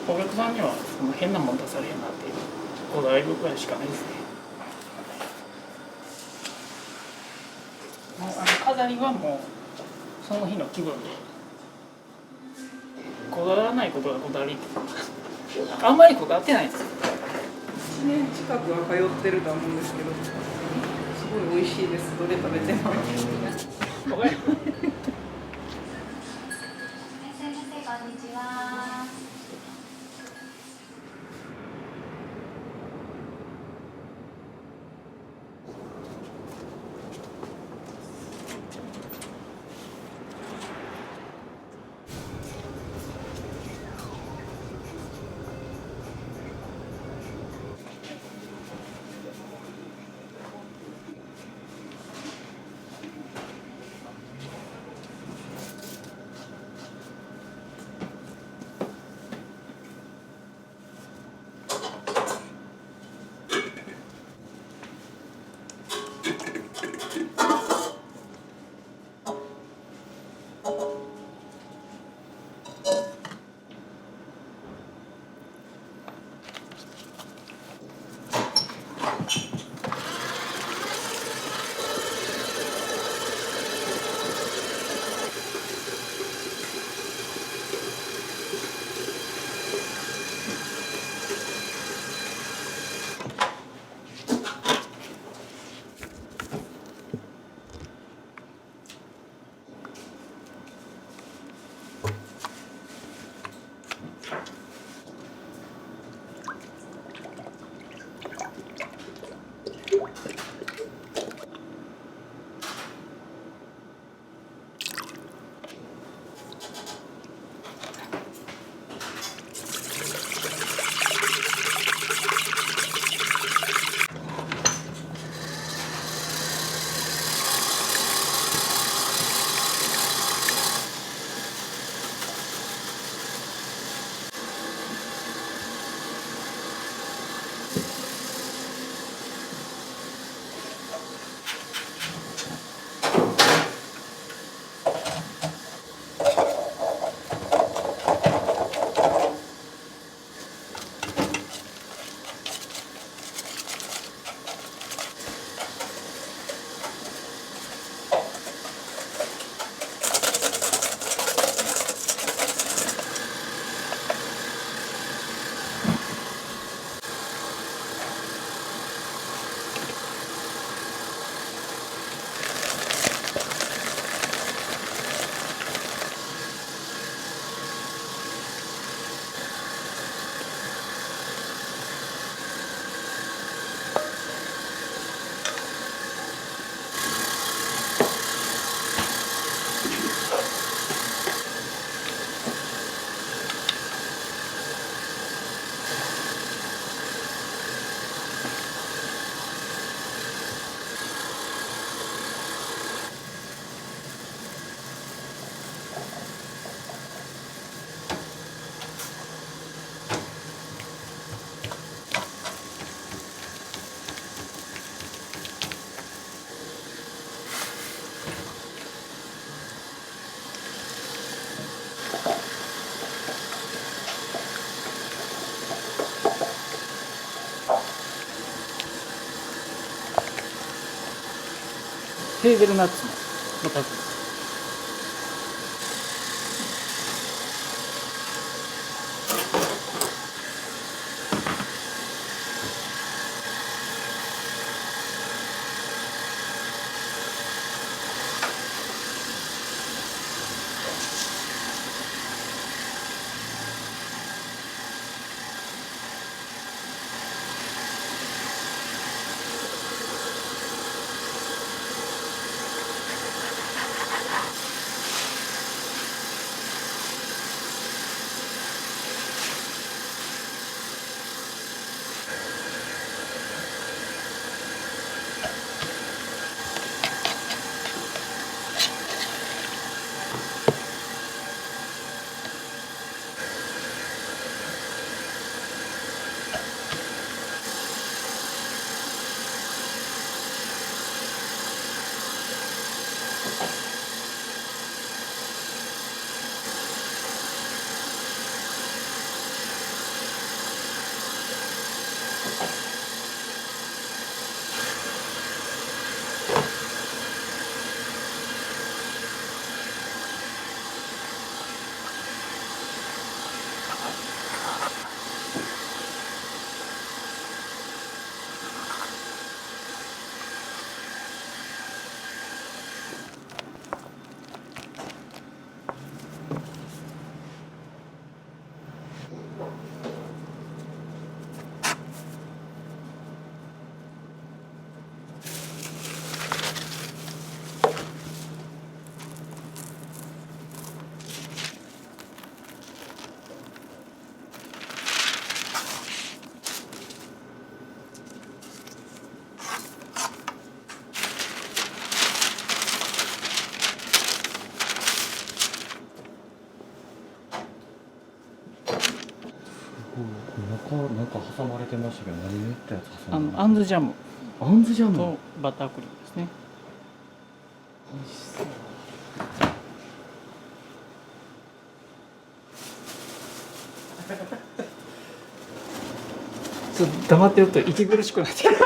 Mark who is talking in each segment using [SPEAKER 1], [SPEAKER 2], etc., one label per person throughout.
[SPEAKER 1] お客さんにはその変なもん出されへんなっていうこだわりぐらいしかないですね。もう飾りはもうその日の気分でこだわらないことがこだわりってあんまりこだわってないんですよ。
[SPEAKER 2] 1年近くは通ってると思うんですけど、すごい美味しいです。どれ食べても。
[SPEAKER 1] わかります。
[SPEAKER 3] いらっしゃいませ、こんにちは。
[SPEAKER 1] ヘーゼルナッツのパック。
[SPEAKER 4] なんか挟まれてましたけど、何塗ったやつ挟まれて
[SPEAKER 1] あんずジャム
[SPEAKER 4] あんずジャム。
[SPEAKER 1] とバタークリームですね。
[SPEAKER 4] 美味しそう。
[SPEAKER 1] ちょっと黙ってると息苦しくなってくる。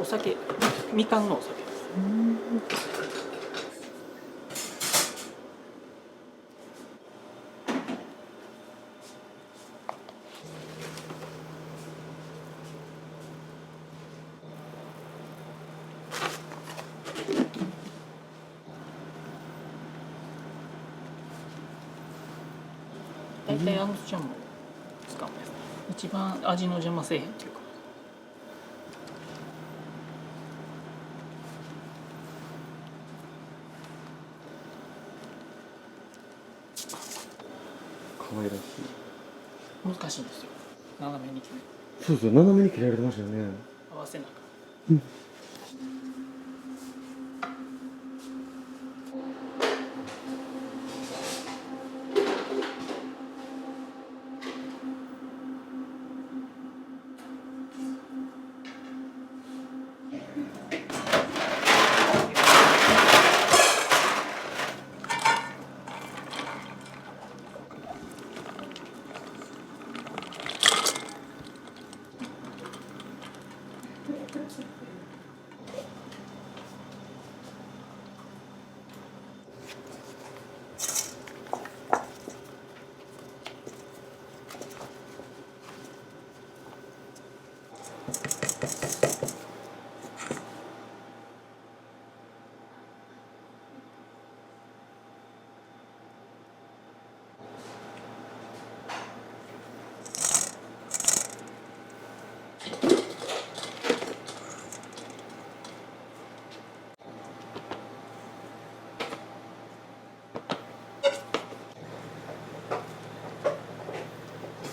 [SPEAKER 1] お酒、みかんのお酒です。大体あんずジャムを使うんですね。一番味の邪魔せえへんっていうか。
[SPEAKER 4] 可愛らしい。
[SPEAKER 1] 難しいんですよ。斜めに切る。
[SPEAKER 4] そうですよ、斜めに切られてましたよね。
[SPEAKER 1] 合わせながら。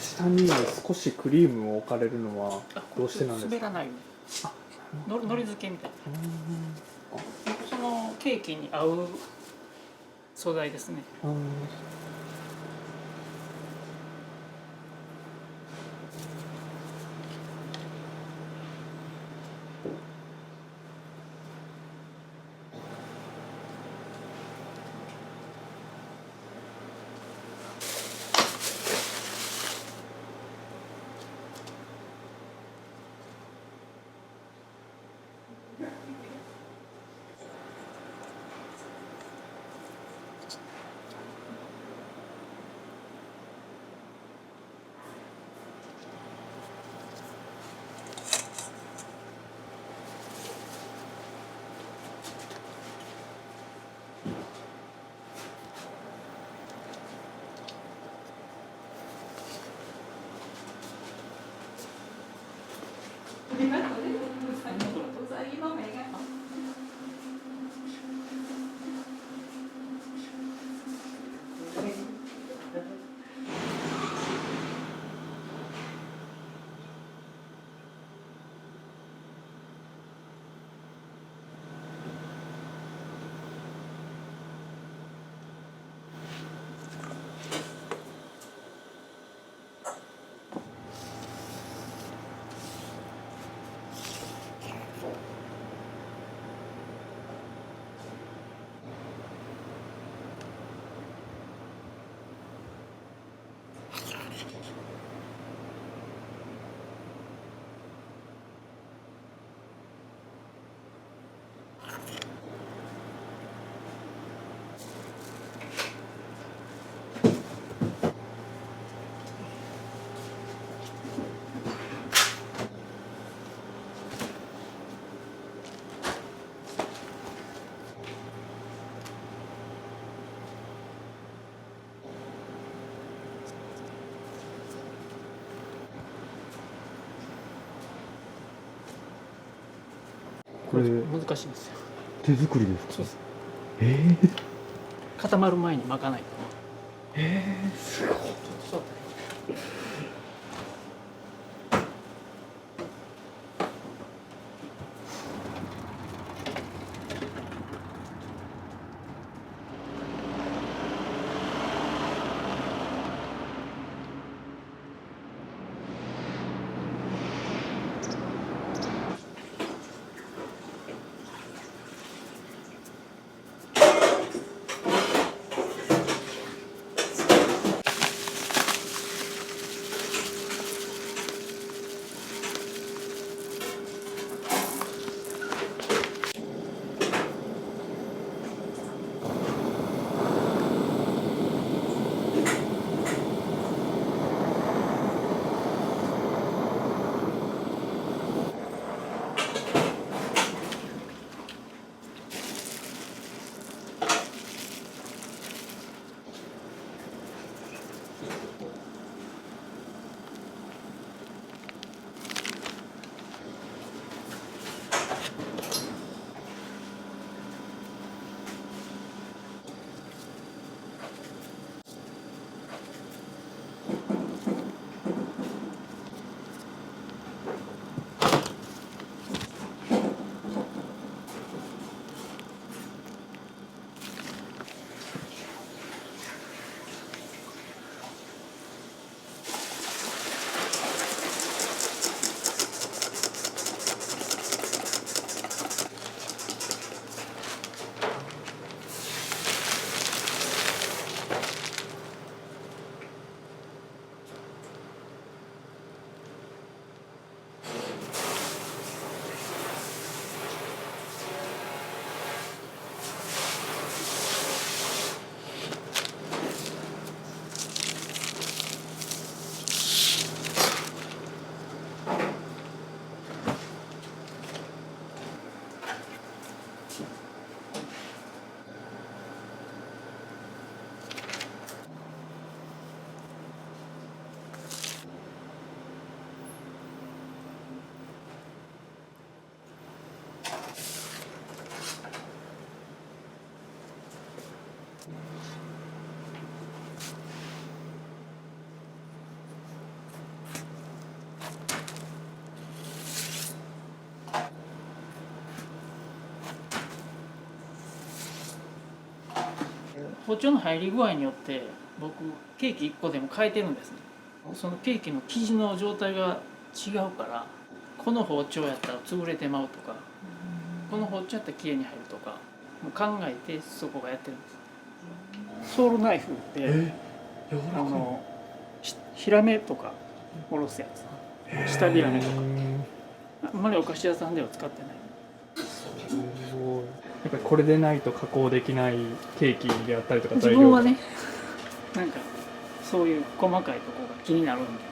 [SPEAKER 5] 下に少しクリームを置かれるのはどうしてなんですか？
[SPEAKER 1] 滑らないように。のり漬けみたいな。そのケーキに合う素材ですね。
[SPEAKER 5] これ
[SPEAKER 1] 難しいんですよ。
[SPEAKER 4] 手作りですか？
[SPEAKER 1] そうです。
[SPEAKER 4] ええ
[SPEAKER 1] 固まる前に巻かないと。
[SPEAKER 4] すごい。
[SPEAKER 1] そう包丁の入り具合によって僕ケーキ1個でも変えてるんですね。そのケーキの生地の状態が違うからこの包丁やったら潰れてまうとかこの包丁やったらきれいに入るとかもう考えてそこがやってるんです。ソウルナイフってヒラメとかおろすやつ下ビラメとかあんまりお菓子屋さんでは使ってない。
[SPEAKER 5] すごい。やっぱりこれでないと加工できないケーキであったりとか
[SPEAKER 1] 自分はねなんかそういう細かいところが気になるんで。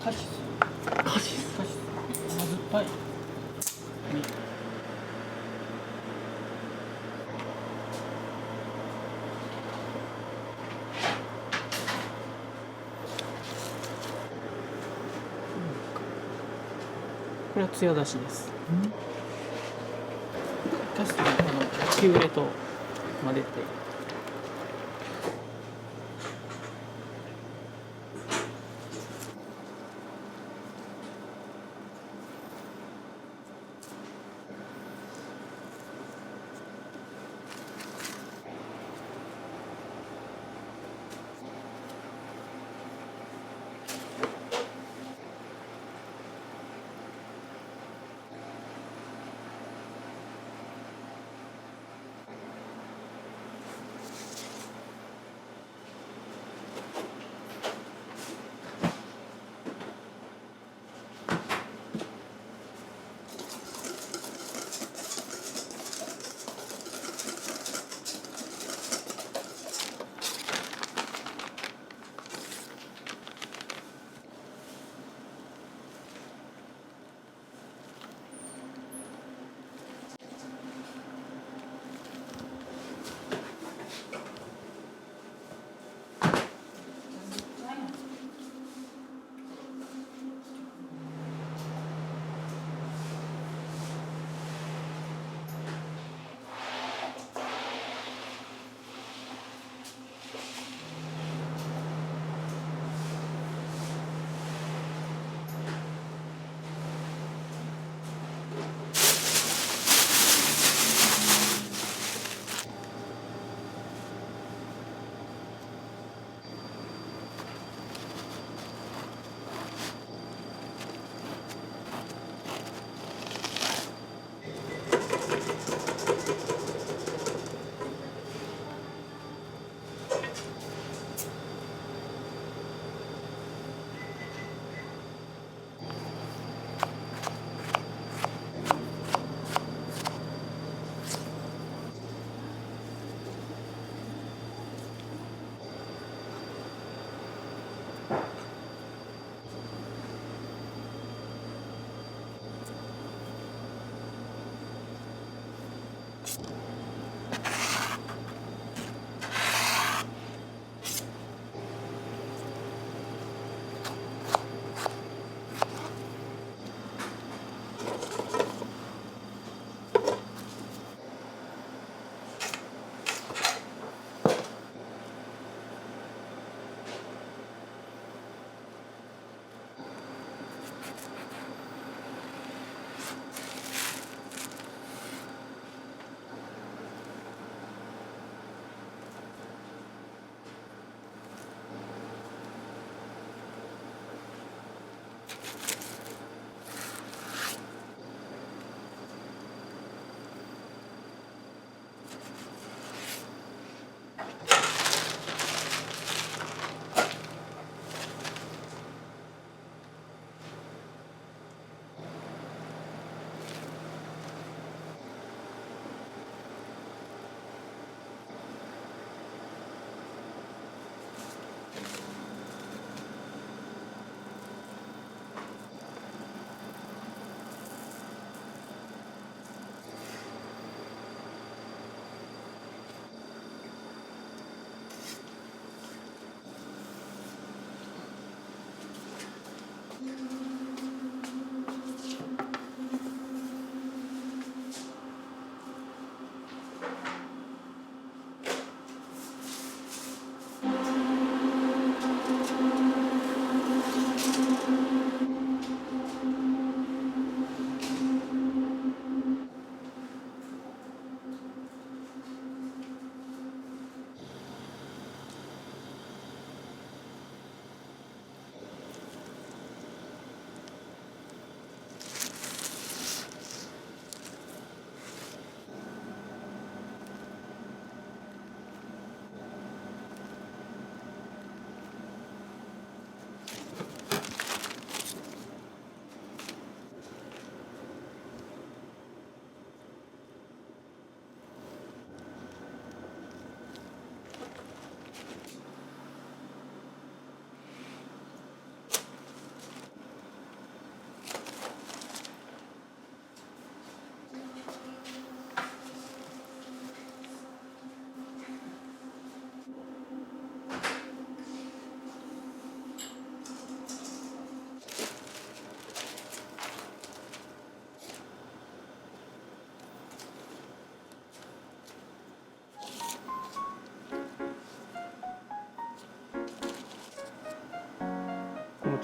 [SPEAKER 1] カシス
[SPEAKER 5] カシス。
[SPEAKER 1] 甘酸っぱいね。これは艶出しです。カシスのピューレと混ぜて。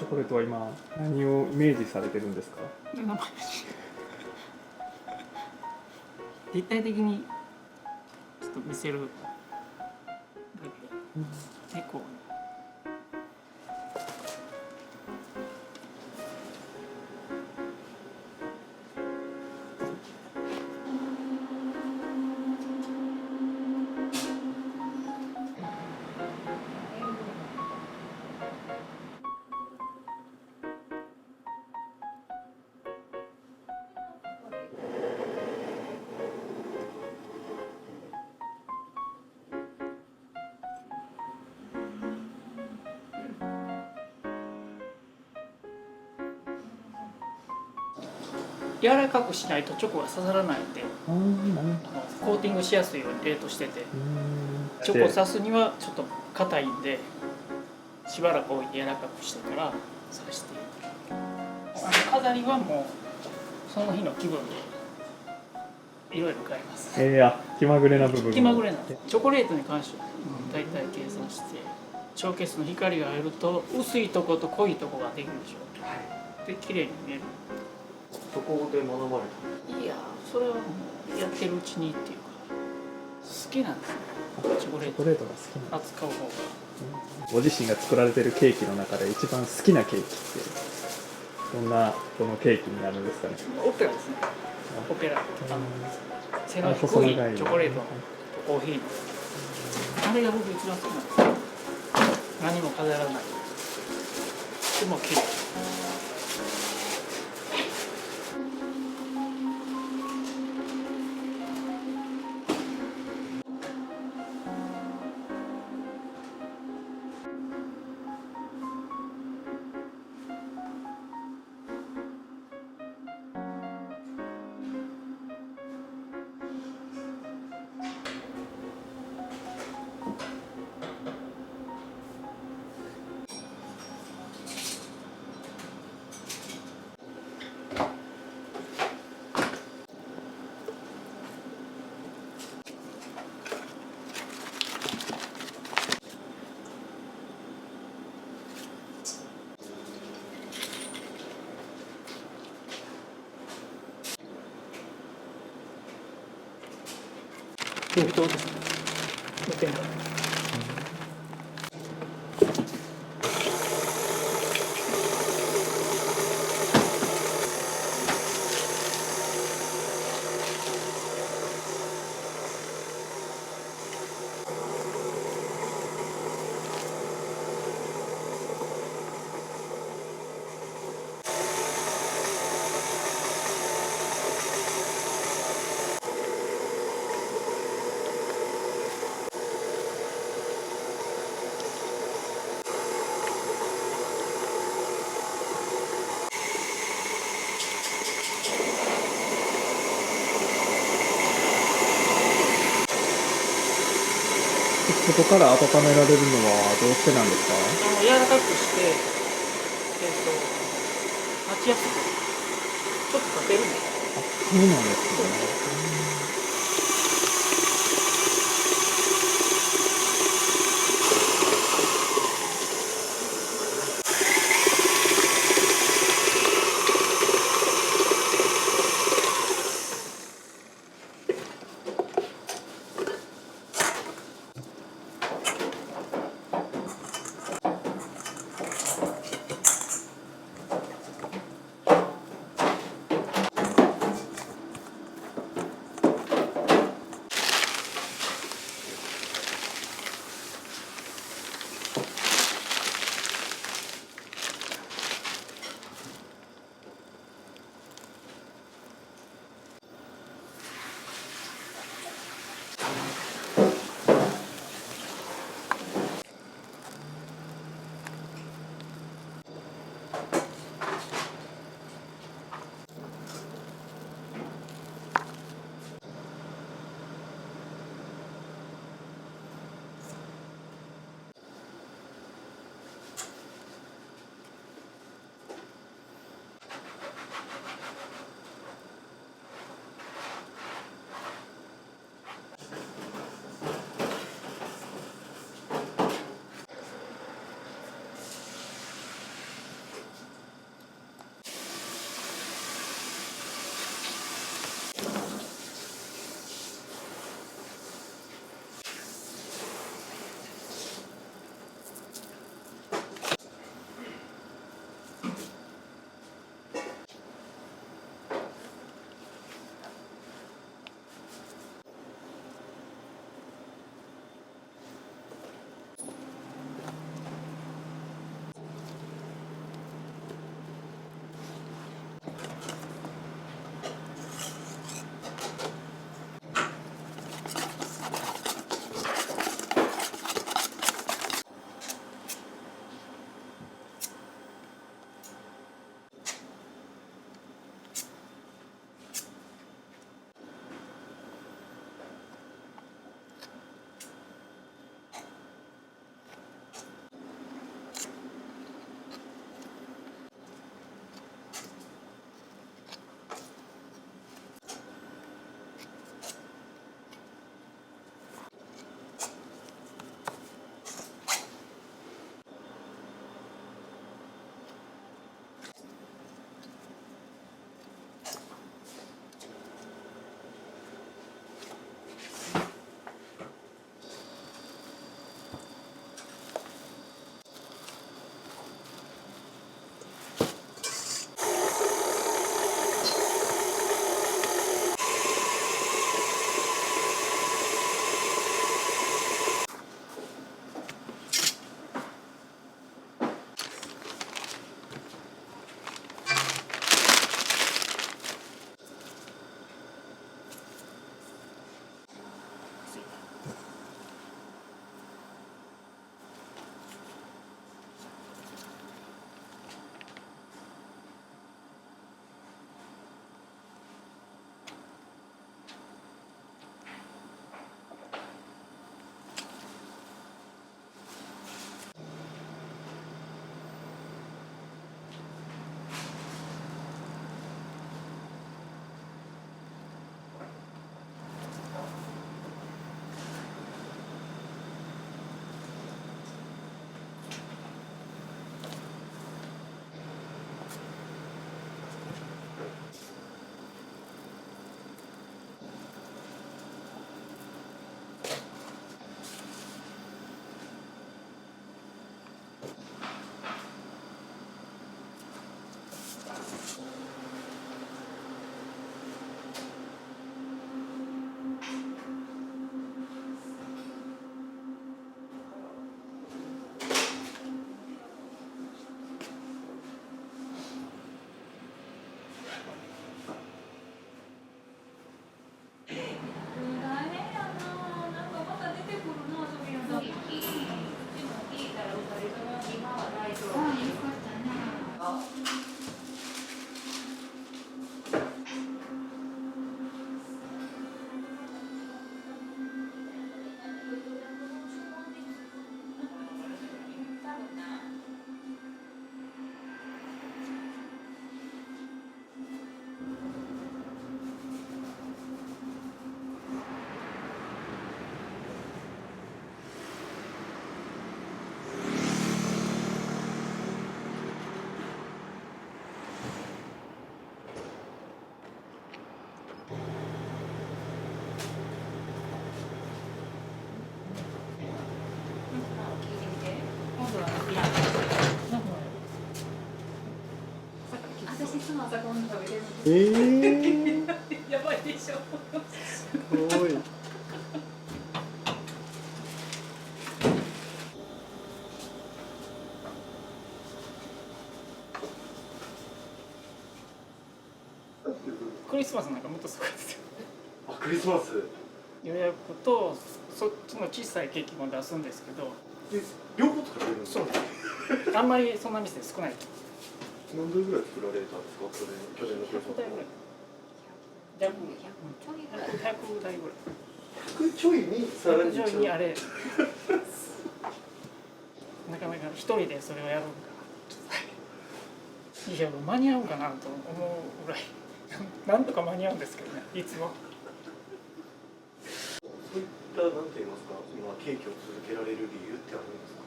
[SPEAKER 5] チョコレートは今何をイメージされてるんですか？
[SPEAKER 1] 名前立体的にちょっと見せるだけ、結構柔らかくしないとチョコが刺さらないんで、コーティングしやすいように冷凍してて、チョコを刺すにはちょっと硬いんで、しばらく置いて柔らかくしてから刺していく。飾りはもうその日の気分でいろいろ買います。
[SPEAKER 5] 気まぐれな部分。
[SPEAKER 1] 気まぐれなんで、チョコレートに関しては大体計算して、ショーケースの光が入ると薄いとこと濃いとこができるでしょ。で綺麗に見える。
[SPEAKER 4] そこで学ばれ
[SPEAKER 1] いやそれはもうやってるうちにっていうか好きなんですね、チョコレート
[SPEAKER 5] チョコレートが好きな
[SPEAKER 1] 扱う方が。
[SPEAKER 5] ご自身が作られてるケーキの中で一番好きなケーキってどんなこのケーキになるんですかね？
[SPEAKER 1] オペラですね。オペラ背の低いチョコレートのコーヒーのあれが僕一番好きなんですよ。何も飾らないでも綺麗。どうですか？オペラ。
[SPEAKER 5] そこから温められるのはどうしてなんですか？
[SPEAKER 1] 柔らかくして、待ちやすくちょっとかけるんです。
[SPEAKER 5] そうなんですね。
[SPEAKER 3] 私いつも朝ごはん食べてるんです。やばいでしょ。
[SPEAKER 5] すごい。
[SPEAKER 1] クリスマスなんかもっとすごいですよ。
[SPEAKER 4] あ、クリスマス。
[SPEAKER 1] 予約とそっちの小さいケーキも出すんですけど、
[SPEAKER 4] 両方作られるんですか。
[SPEAKER 1] あんまりそんな店少ない。
[SPEAKER 4] 何台ぐらい作られたんですか。それ去年のクリスマ
[SPEAKER 1] 100台ぐらい。100台ぐらい。
[SPEAKER 4] ス。100ちょいにさらに
[SPEAKER 1] 100台にあれ。なかなか一人でそれをやるんかな。いや間に合うかなと思うぐらい。なんとか間に合うんですけどね、いつも。
[SPEAKER 4] そういったなんて言いますか、今ケーキを続けられる理由ってあるんですか。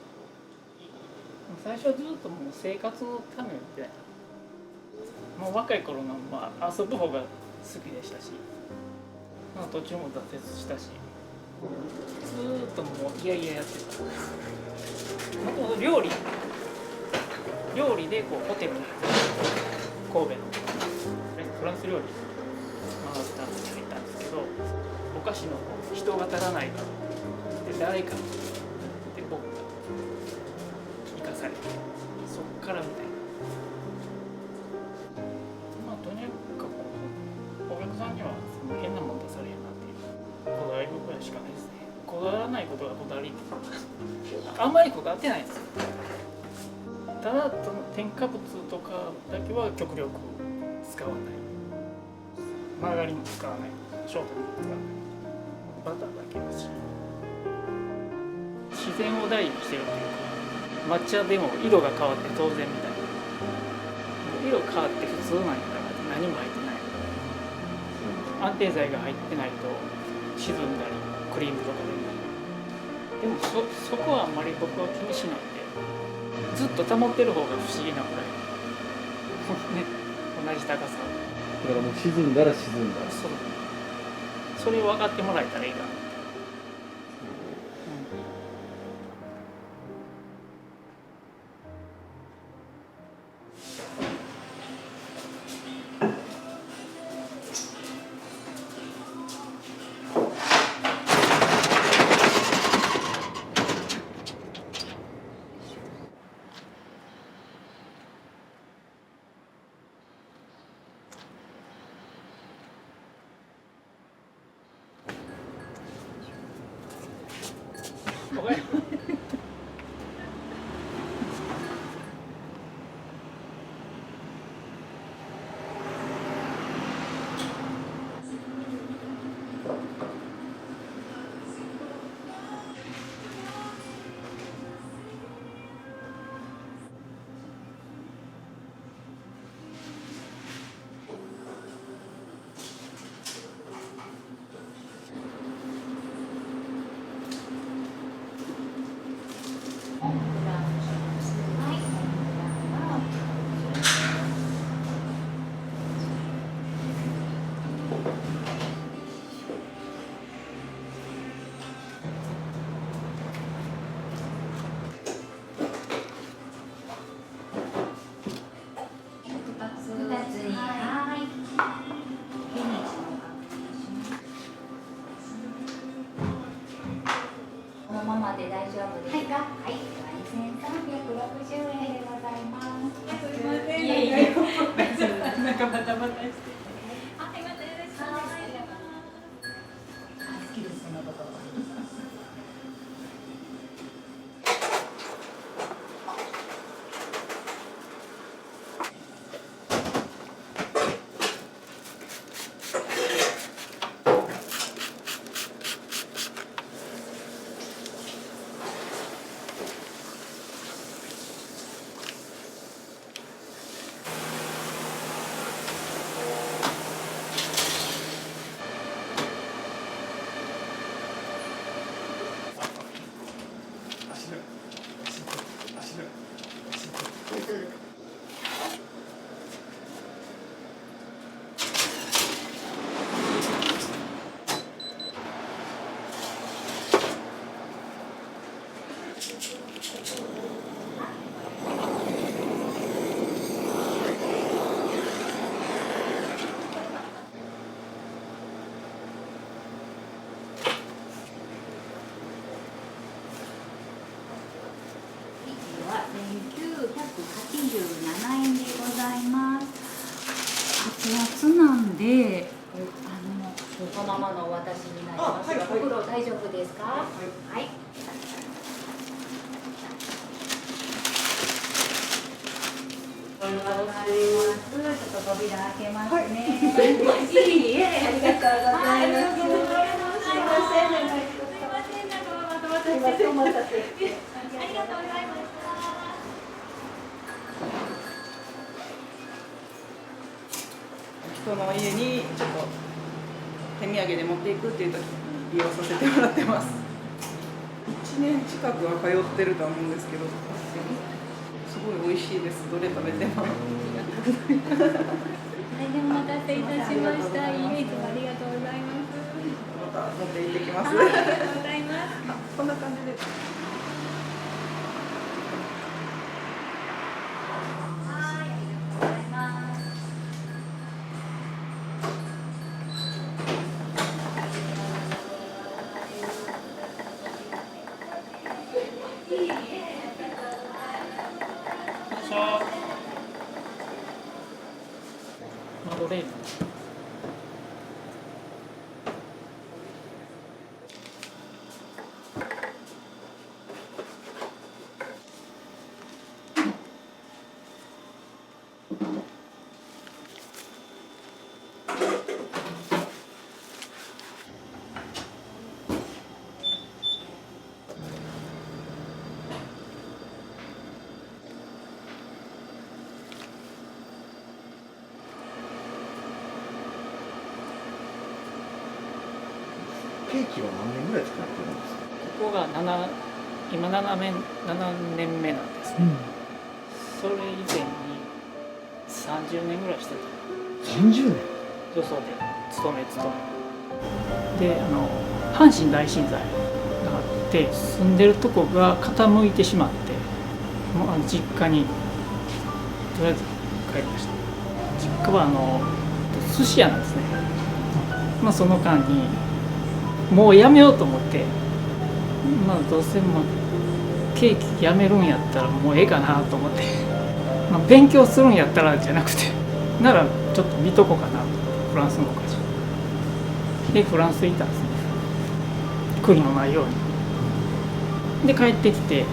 [SPEAKER 1] 最初はずっともう生活のためで、もう若い頃の、遊ぶ方が好きでしたし、途中も挫折したし、ずーっともういやいややってた。もともと料理でこうホテルに神戸のフランス料理回ったんですけど、お菓子の人が足らないからで誰かで僕が生かされて、そっからみたいな。とにかくお客さんにはその変なもん出されへんなっていうこだわり僕らしかないですね。こだわらないことがこだわりあんまりこだわってないんですよ。ただその添加物とかだけは極力使わない、マーガリンも使わない、ショートも使わない、バターだけだし、自然を大事にしてるというか、抹茶でも色が変わって当然みたいな、色変わって普通なんやから何も入ってない、安定剤が入ってないと沈んだりクリームとかでもそこはあんまり僕は気にしないで、ずっと保ってる方が不思議なぐらいね、同じ高さを。
[SPEAKER 5] だからもう沈んだら沈んだら。
[SPEAKER 1] それを分かってもらえたらいいかな。ごめん。
[SPEAKER 3] このままで大丈夫ですか？はい、2360円でございます。すみません。いえいえ。なんかバタバタして。はい、またよろしくお願いします。好きですそのバタバタ。ので、そのままのお渡しになりますが、袋大丈夫ですか？はい。ちょっと扉開けますね。いいえ、ありがとうございます。すみません、お待たせ。ありがとうございました。
[SPEAKER 2] 人の家にちょっと手土産で持っていくっていう時に利用させてもらってます。1年近くは通ってると思うんですけど、すごい美味しいです。どれ食べても。
[SPEAKER 3] 大変お待たせいたしました。いつもありがとうございます。
[SPEAKER 2] また持って行ってきます。
[SPEAKER 3] ありがとうございます。
[SPEAKER 2] こんな感じで。
[SPEAKER 3] はい、ありがとうございます。
[SPEAKER 1] マドレーヌ。
[SPEAKER 4] ケーキは何年ぐらい作られてるんですか？
[SPEAKER 1] ここが今7年目なんですね。それ以前に30年ぐらいしてた。
[SPEAKER 4] 30年。
[SPEAKER 1] よそで勤めで阪神大震災があって住んでるとこが傾いてしまって、もう実家にとりあえず帰りました。実家は寿司屋なんですね。その間にもうやめようと思って、どうせもケーキやめるんやったらもうええかなと思って、勉強するんやったらじゃなくて、ならちょっと見とこうかなと。フランスのお菓子でフランス行ったんですね、悔いのないように。で帰ってきて、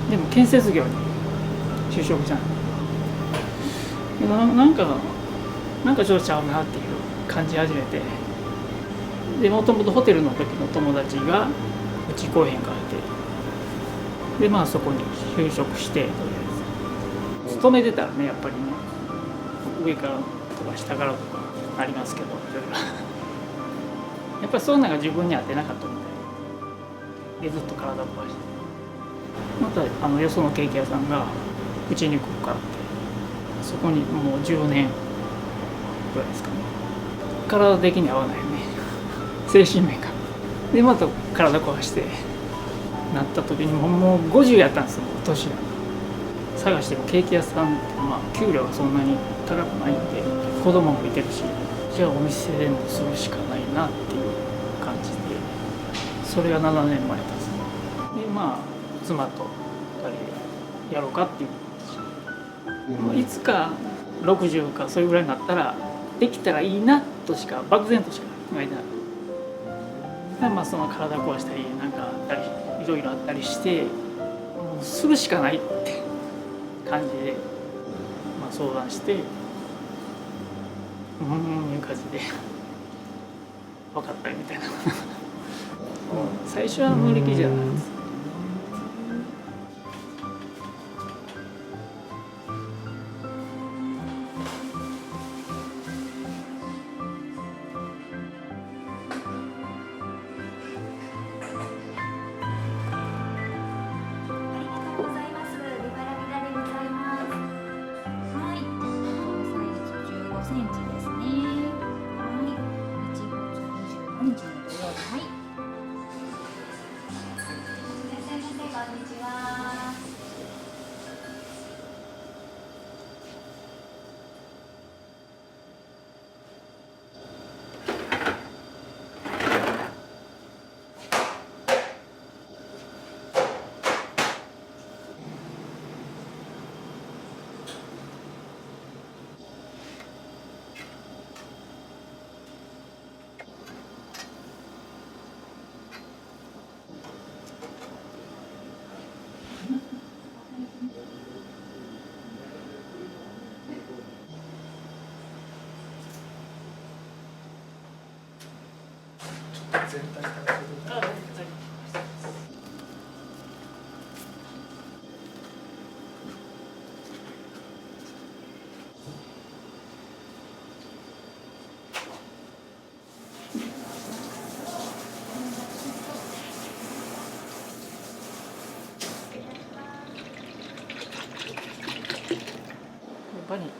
[SPEAKER 1] でも建設業に就職したんで、なんかちょっとちゃうなっていう感じ始めて、でもともとホテルの時の友達がうち来へんからで、そこに就職して、とりあえず勤めてたらね、やっぱりね、上からとか下からとかありますけど、いろいろやっぱりそういうのが自分に合ってなかったので、ずっと体を壊して、またよそのケーキ屋さんがうちに来るからって、そこにもう10年ぐらいですかね。体的に合わないよね、精神面が。でまた体壊してなった時にもう50やったんですよ、年が。探してもケーキ屋さんって給料がそんなに高くないんで、子供もいてるし、じゃあお店でもするしかないなっていう感じで、それが7年前です。で妻と2人でやろうかっていう、いつか60かそれぐらいになったらできたらいいなとしか漠然としか考えてなかった。その体壊したりなんかあったりいろいろあったりして、もうするしかないって感じで、相談して、いう感じで分かったみたいな最初は無力じゃないです。
[SPEAKER 3] はい。
[SPEAKER 5] 全体からすると
[SPEAKER 1] あ、絶対。バニラ。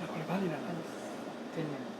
[SPEAKER 5] これバニラなんです。
[SPEAKER 1] 天然。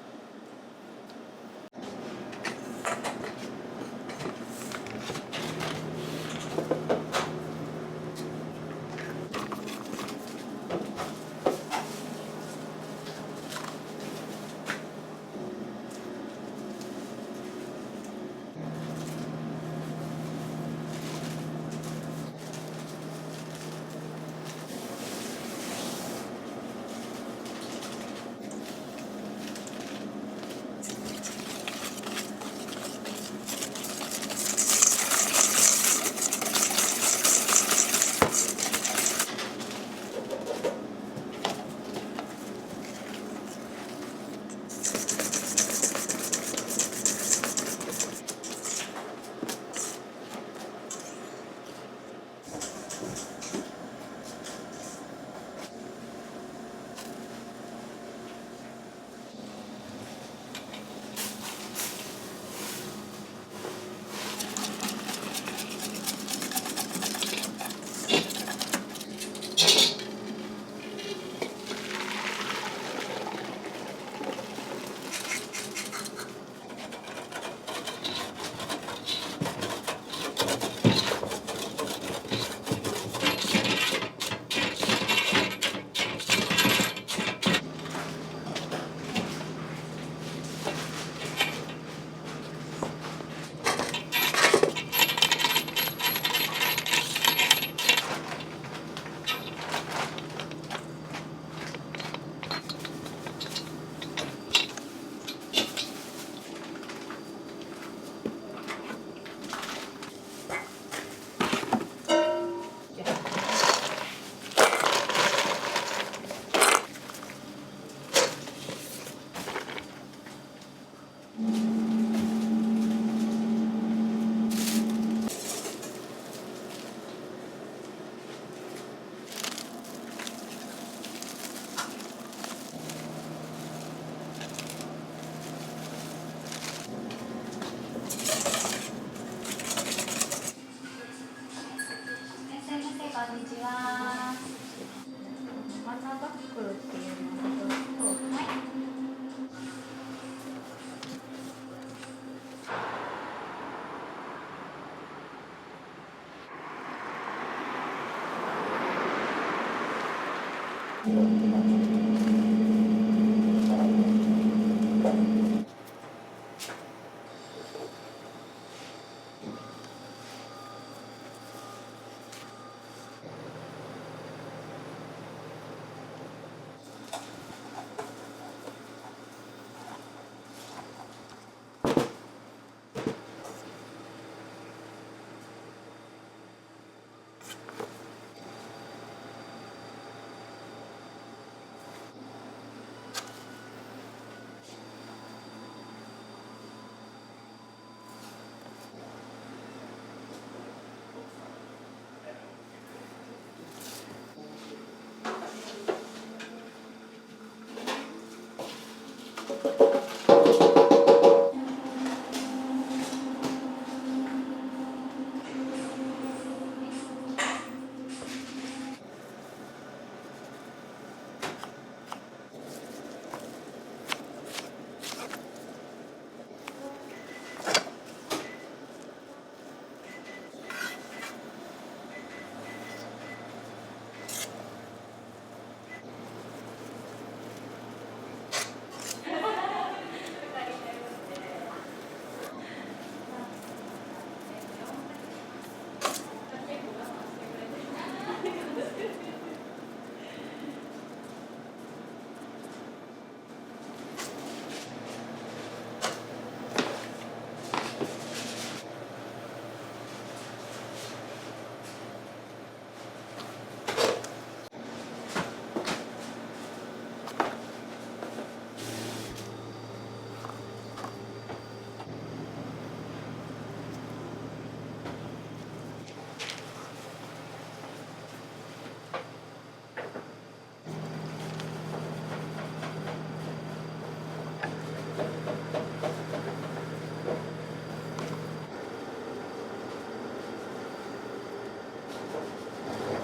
[SPEAKER 3] こんにちは。マザーバッグっていうのを一つと、はい。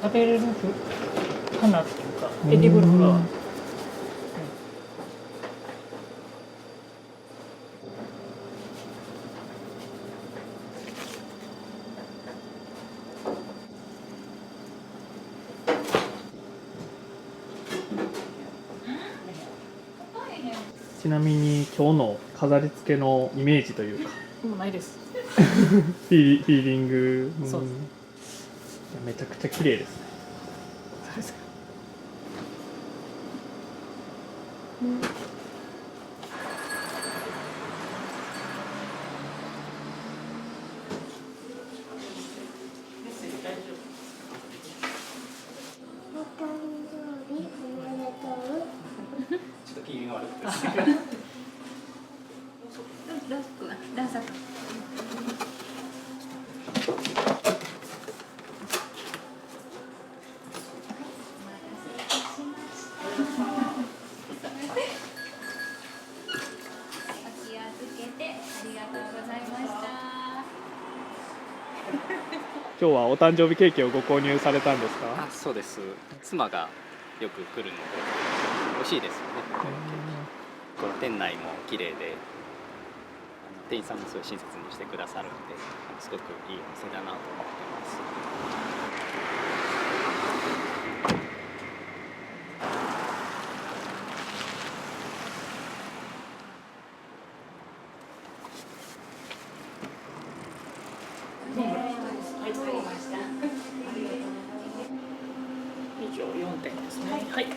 [SPEAKER 1] 食べれる花っていうかエディブルフラワー。
[SPEAKER 5] ちなみに今日の飾り付けのイメージというか
[SPEAKER 1] もうないです。
[SPEAKER 5] フィーリング、
[SPEAKER 1] そうです。
[SPEAKER 5] いやめちゃくちゃ綺麗ですね。
[SPEAKER 1] そうですか。
[SPEAKER 5] ちょっと気味悪くて
[SPEAKER 3] どうぞ。お気をつけてありがとうございました。
[SPEAKER 5] 今日はお誕生日ケーキをご購入されたんですか？
[SPEAKER 6] あ、そうです。妻がよく来るので美味しいですよね。このケーキ。この店内も綺麗で、店員さんもすごい親切にしてくださるんで、すごくいいお店だなと思ってます。
[SPEAKER 1] 以上4点ですね。はい。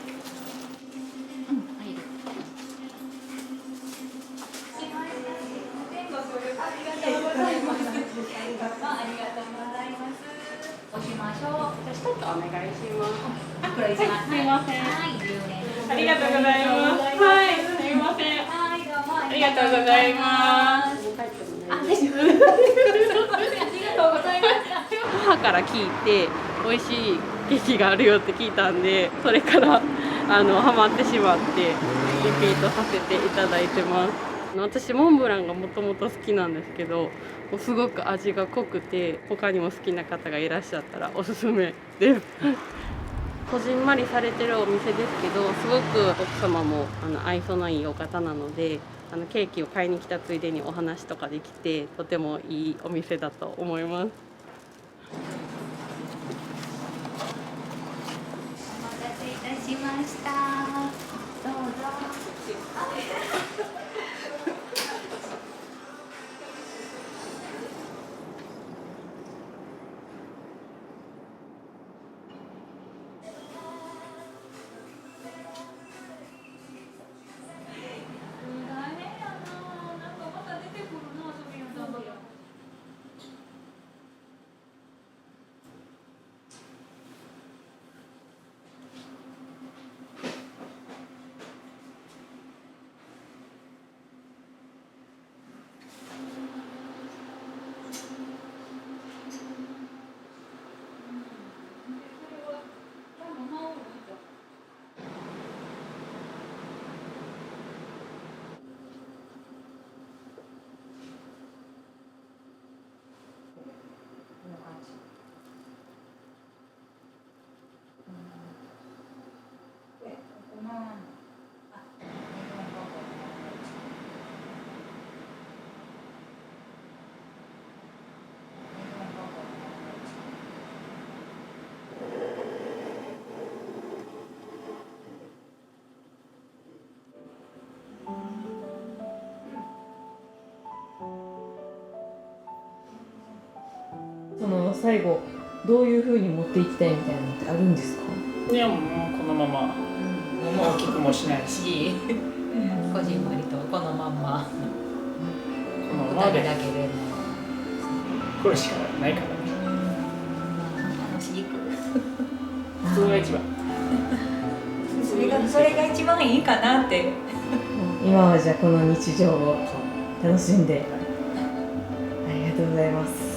[SPEAKER 3] 押しましょう。
[SPEAKER 2] じゃあ一つお願いします。
[SPEAKER 3] あ、これ一番。
[SPEAKER 2] すいません
[SPEAKER 3] はい、10年。
[SPEAKER 2] ありがとうございます。はい、すみません。
[SPEAKER 3] はい、どうも
[SPEAKER 2] ありがとうございます。
[SPEAKER 3] あ、です。ありがとうございました。
[SPEAKER 7] 母から聞いて美味しいケーキがあるよって聞いたんで、それからハマってしまってリピートさせていただいてます。私モンブランがもともと好きなんですけど、すごく味が濃くて他にも好きな方がいらっしゃったらおすすめです。こじんまりされてるお店ですけど、すごく奥様も愛想のいいお方なので、ケーキを買いに来たついでにお話とかできて、とてもいいお店だと思います。
[SPEAKER 3] お待たせいたしました。どうぞ。
[SPEAKER 8] その最後どういう風に持っていきたいみたいなのってあるんですか？
[SPEAKER 1] いやもうこのまま大きくもしないし、
[SPEAKER 9] こじんまりとこのまんま
[SPEAKER 1] このままで
[SPEAKER 9] だけでも
[SPEAKER 1] これしかないからね。
[SPEAKER 9] 楽しく
[SPEAKER 1] それが一番。
[SPEAKER 9] それが一番いいかなって。
[SPEAKER 8] 今はじゃあこの日常を楽しんでありがとうございます。